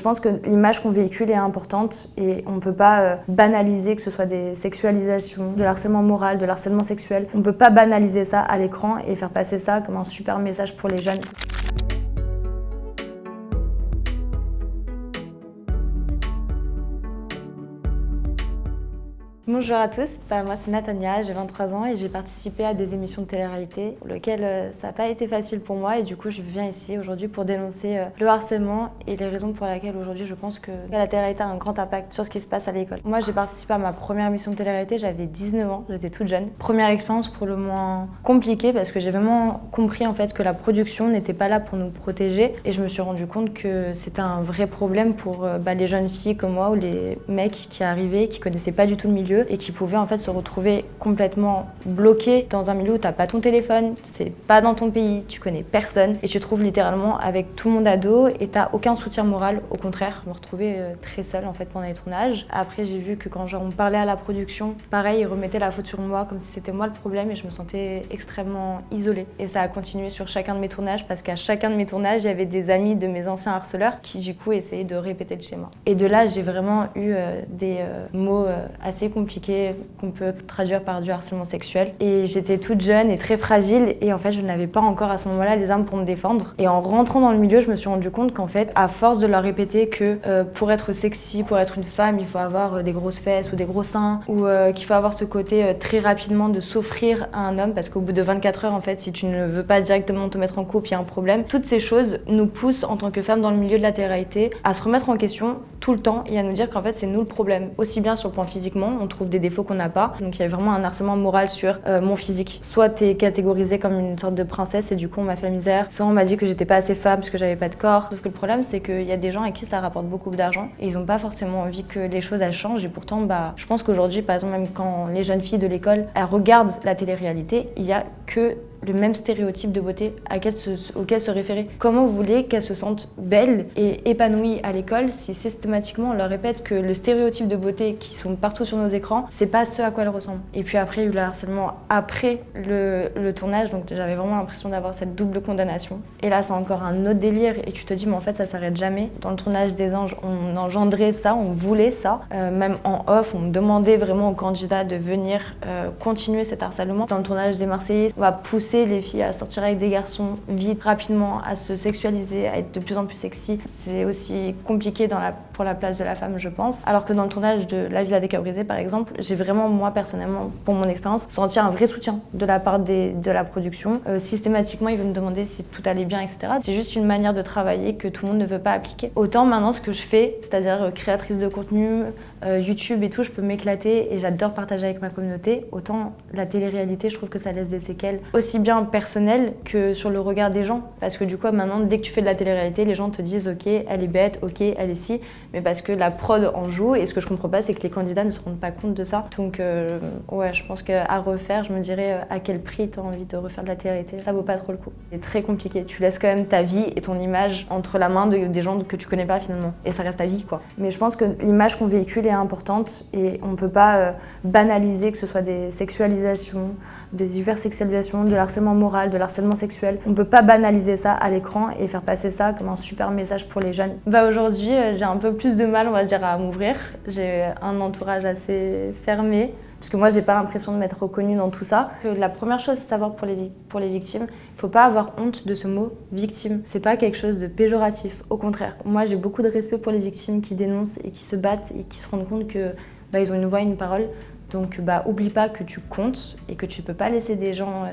pense que l'image qu'on véhicule est importante et on ne peut pas banaliser que ce soit des sexualisations, de l'harcèlement moral, de l'harcèlement sexuel. On ne peut pas banaliser ça à l'écran et faire passer ça comme un super message pour les jeunes. Bonjour à tous, moi c'est Natania, j'ai 23 ans et j'ai participé à des émissions de télé-réalité pour lesquelles ça n'a pas été facile pour moi et du coup je viens ici aujourd'hui pour dénoncer le harcèlement et les raisons pour lesquelles aujourd'hui je pense que la télé-réalité a un grand impact sur ce qui se passe à l'école. Moi j'ai participé à ma première émission de télé-réalité, j'avais 19 ans, j'étais toute jeune. Première expérience pour le moins compliquée parce que j'ai vraiment compris en fait que la production n'était pas là pour nous protéger et je me suis rendu compte que c'était un vrai problème pour les jeunes filles comme moi ou les mecs qui arrivaient, qui connaissaient pas du tout le milieu et qui pouvaient en fait se retrouver complètement bloqués dans un milieu où t'as pas ton téléphone, c'est pas dans ton pays, tu connais personne et tu te trouves littéralement avec tout le monde à dos et t'as aucun soutien moral. Au contraire, je me retrouvais très seule en fait pendant les tournages. Après j'ai vu que quand on parlait à la production, pareil, ils remettaient la faute sur moi comme si c'était moi le problème et je me sentais extrêmement isolée. Et ça a continué sur chacun de mes tournages parce qu'à chacun de mes tournages, il y avait des amis de mes anciens harceleurs qui du coup essayaient de répéter le schéma. Et de là, j'ai vraiment eu des mots assez compliqués qu'on peut traduire par du harcèlement sexuel. Et j'étais toute jeune et très fragile et en fait je n'avais pas encore à ce moment-là les armes pour me défendre. Et en rentrant dans le milieu, je me suis rendu compte qu'en fait, à force de leur répéter que pour être sexy, pour être une femme, il faut avoir des grosses fesses ou des gros seins ou qu'il faut avoir ce côté très rapidement de s'offrir à un homme parce qu'au bout de 24 heures en fait, si tu ne veux pas directement te mettre en couple, il y a un problème. Toutes ces choses nous poussent en tant que femmes dans le milieu de la télé-réalité à se remettre en question tout le temps et à nous dire qu'en fait c'est nous le problème. Aussi bien sur le plan physiquement, on trouve des défauts qu'on n'a pas. Donc il y a vraiment un harcèlement moral sur mon physique. Soit t'es catégorisée comme une sorte de princesse et du coup on m'a fait la misère. Soit on m'a dit que j'étais pas assez femme parce que j'avais pas de corps. Sauf que le problème c'est qu'il y a des gens à qui ça rapporte beaucoup d'argent et ils ont pas forcément envie que les choses elles changent. Et pourtant je pense qu'aujourd'hui par exemple même quand les jeunes filles de l'école elles regardent la télé-réalité, il y a que le même stéréotype de beauté auquel se référer. Comment vous voulez qu'elles se sentent belles et épanouies à l'école si systématiquement on leur répète que le stéréotype de beauté qui sont partout sur nos écrans, c'est pas ce à quoi elles ressemblent. Et puis après, il y a eu le harcèlement après le tournage, donc j'avais vraiment l'impression d'avoir cette double condamnation. Et là, c'est encore un autre délire et tu te dis, mais en fait, ça s'arrête jamais. Dans le tournage des Anges, on engendrait ça, on voulait ça. Même en off, on demandait vraiment aux candidats de venir continuer cet harcèlement. Dans le tournage des Marseillais, on va pousser les filles à sortir avec des garçons vite, rapidement, à se sexualiser, à être de plus en plus sexy. C'est aussi compliqué pour la place de la femme, je pense. Alors que dans le tournage de La Villa des Cœurs Brisés, par exemple, j'ai vraiment, moi personnellement, pour mon expérience, senti un vrai soutien de la part de la production. Systématiquement, ils veulent me demander si tout allait bien, etc. C'est juste une manière de travailler que tout le monde ne veut pas appliquer. Autant maintenant, ce que je fais, c'est-à-dire créatrice de contenu, YouTube et tout, je peux m'éclater et j'adore partager avec ma communauté. Autant la télé-réalité, je trouve que ça laisse des séquelles aussi bien personnelles que sur le regard des gens. Parce que du coup, maintenant, dès que tu fais de la télé-réalité, les gens te disent « Ok, elle est bête, ok, elle est si », mais parce que la prod en joue. Et ce que je comprends pas, c'est que les candidats ne se rendent pas compte de ça. Donc ouais, je pense qu'à refaire, je me dirais à quel prix tu as envie de refaire de la télé-réalité. Ça vaut pas trop le coup. C'est très compliqué. Tu laisses quand même ta vie et ton image entre la main des gens que tu connais pas finalement. Et ça reste ta vie, quoi. Mais je pense que l'image qu'on véhicule est importante et on peut pas banaliser que ce soit des sexualisations, des hypersexualisations, de l'harcèlement moral, de l'harcèlement sexuel. On peut pas banaliser ça à l'écran et faire passer ça comme un super message pour les jeunes. Aujourd'hui, j'ai un peu plus de mal, on va dire, à m'ouvrir. J'ai un entourage assez fermé. Parce que moi, j'ai pas l'impression de m'être reconnue dans tout ça. La première chose à savoir pour les victimes, il faut pas avoir honte de ce mot victime. C'est pas quelque chose de péjoratif. Au contraire, moi, j'ai beaucoup de respect pour les victimes qui dénoncent et qui se battent et qui se rendent compte que ils ont une voix et une parole. Donc, oublie pas que tu comptes et que tu peux pas laisser des gens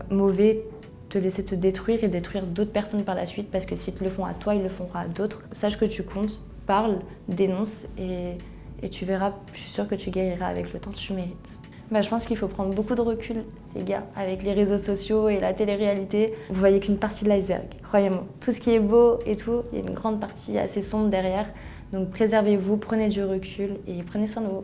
mauvais te laisser te détruire et détruire d'autres personnes par la suite parce que s'ils te le font à toi, ils le feront à d'autres. Sache que tu comptes, parle, dénonce et tu verras, je suis sûre que tu guériras avec le temps, tu mérites. Je pense qu'il faut prendre beaucoup de recul, les gars, avec les réseaux sociaux et la télé-réalité. Vous voyez qu'une partie de l'iceberg, croyez-moi. Tout ce qui est beau et tout, il y a une grande partie assez sombre derrière. Donc préservez-vous, prenez du recul et prenez soin de vous.